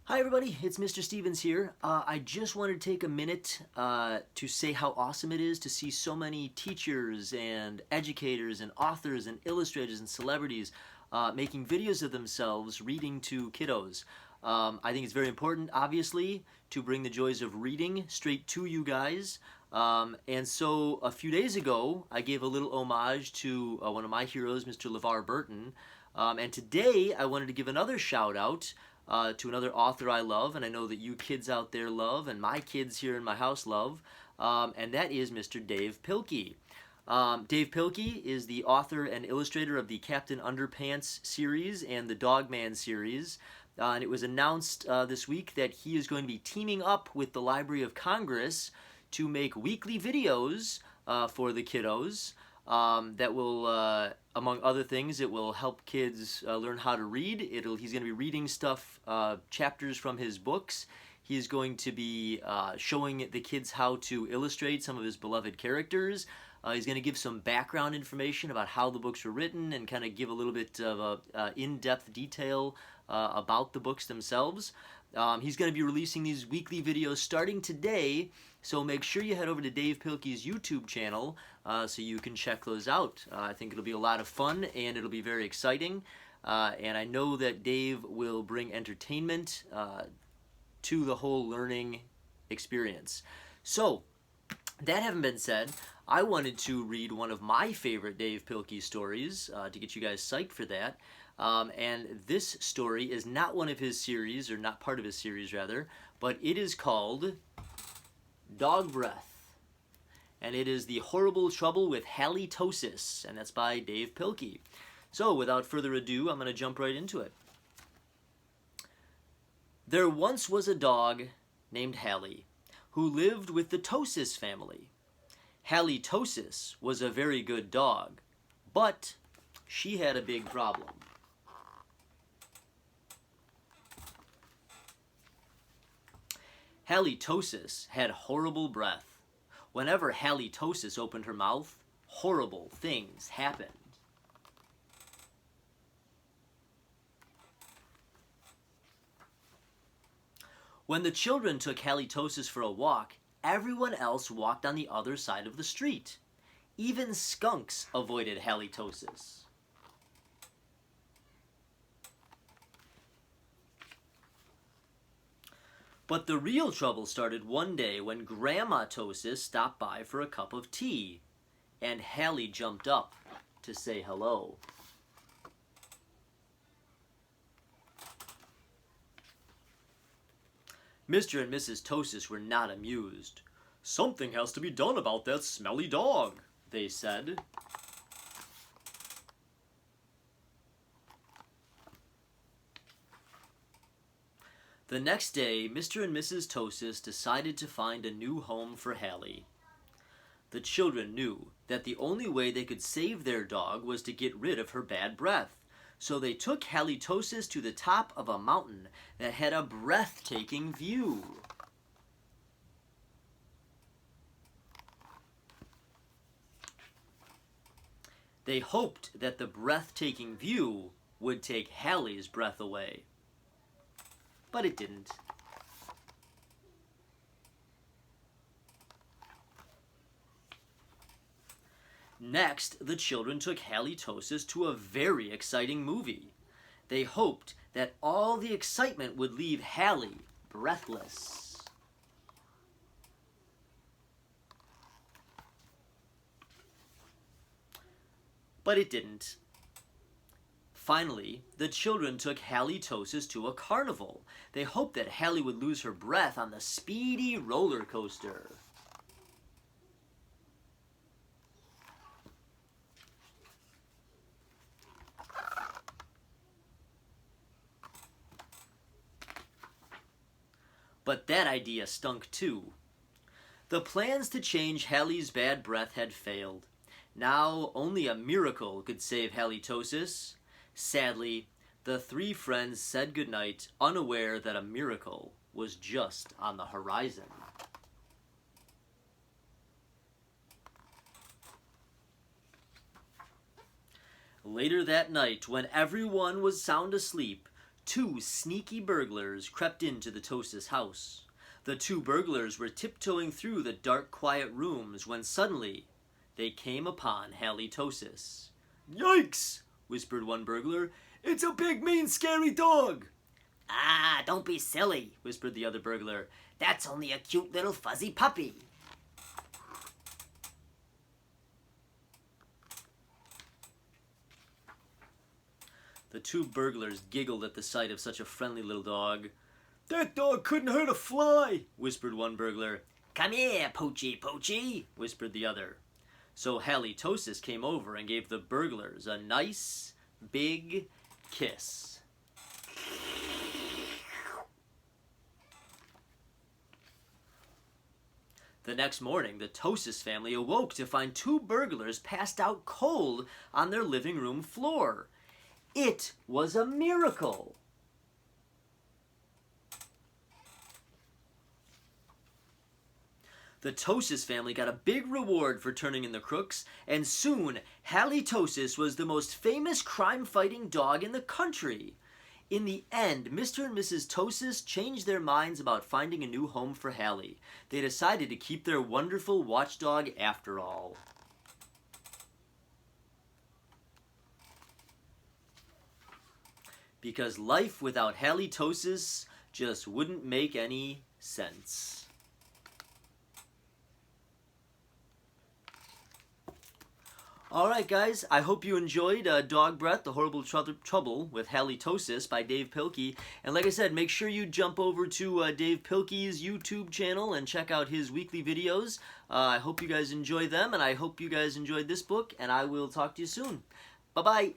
Hi everybody, it's Mr. Stevens here. I just wanted to take a minute to say how awesome it is to see so many teachers and educators and authors and illustrators and celebrities making videos of themselves reading to kiddos. I think it's very important, obviously, to bring the joys of reading straight to you guys. And so a few days ago, I gave a little homage to one of my heroes, Mr. LeVar Burton. And today, I wanted to give another shout out to another author I love, and I know that you kids out there love, and my kids here in my house love, and that is Mr. Dav Pilkey. Dav Pilkey is the author and illustrator of the Captain Underpants series and the Dogman series, and it was announced this week that he is going to be teaming up with the Library of Congress to make weekly videos for the kiddos. That will, among other things, it will help kids learn how to read. He's going to be reading stuff, chapters from his books. He's going to be showing the kids how to illustrate some of his beloved characters. He's going to give some background information about how the books were written and kind of give a little bit of in-depth detail about the books themselves. He's going to be releasing these weekly videos starting today, so make sure you head over to Dav Pilkey's YouTube channel so you can check those out. I think it'll be a lot of fun and it'll be very exciting. And I know that Dave will bring entertainment to the whole learning experience. So, that having been said, I wanted to read one of my favorite Dav Pilkey stories to get you guys psyched for that. And this story is not one of his series, or not part of his series rather, but it is called Dog Breath. And it is The Horrible Trouble with Hally Tosis, and that's by Dav Pilkey. So without further ado, I'm going to jump right into it. There once was a dog named Hally, who lived with the Tosis family. Hally Tosis was a very good dog, but she had a big problem. Hally Tosis had horrible breath. Whenever Hally Tosis opened her mouth, horrible things happened. When the children took Hally Tosis for a walk, everyone else walked on the other side of the street. Even skunks avoided Hally Tosis. But the real trouble started one day when Grandma Tosis stopped by for a cup of tea, and Hally jumped up to say hello. Mr. and Mrs. Tosis were not amused. "Something has to be done about that smelly dog," they said. The next day, Mr. and Mrs. Tosis decided to find a new home for Hally. The children knew that the only way they could save their dog was to get rid of her bad breath, so they took Hally Tosis to the top of a mountain that had a breathtaking view. They hoped that the breathtaking view would take Hally's breath away. But it didn't. Next, the children took Hally Tosis to a very exciting movie. They hoped that all the excitement would leave Hally breathless. But it didn't. Finally, the children took Hally Tosis to a carnival. They hoped that Hally would lose her breath on the speedy roller coaster. But that idea stunk too. The plans to change Hally's bad breath had failed. Now only a miracle could save Hally Tosis. Sadly, the three friends said goodnight, unaware that a miracle was just on the horizon. Later that night, when everyone was sound asleep, 2 sneaky burglars crept into the Tosis house. The 2 burglars were tiptoeing through the dark, quiet rooms when suddenly they came upon Hally Tosis. "Yikes!" whispered one burglar. "It's a big, mean, scary dog!" "Ah, don't be silly," whispered the other burglar. "That's only a cute little fuzzy puppy." The 2 burglars giggled at the sight of such a friendly little dog. "That dog couldn't hurt a fly," whispered one burglar. "Come here, Poochie Poochie," whispered the other. So Hally Tosis came over and gave the burglars a nice, big kiss. The next morning, the Tosis family awoke to find 2 burglars passed out cold on their living room floor. It was a miracle. The Tosis family got a big reward for turning in the crooks, and soon Hally Tosis was the most famous crime-fighting dog in the country. In the end, Mr. and Mrs. Tosis changed their minds about finding a new home for Hally. They decided to keep their wonderful watchdog after all. Because life without Hally Tosis just wouldn't make any sense. Alright guys, I hope you enjoyed Dog Breath, The Horrible Trouble with Hally Tosis by Dav Pilkey. And like I said, make sure you jump over to Dav Pilkey's YouTube channel and check out his weekly videos. I hope you guys enjoy them, and I hope you guys enjoyed this book, and I will talk to you soon. Bye-bye!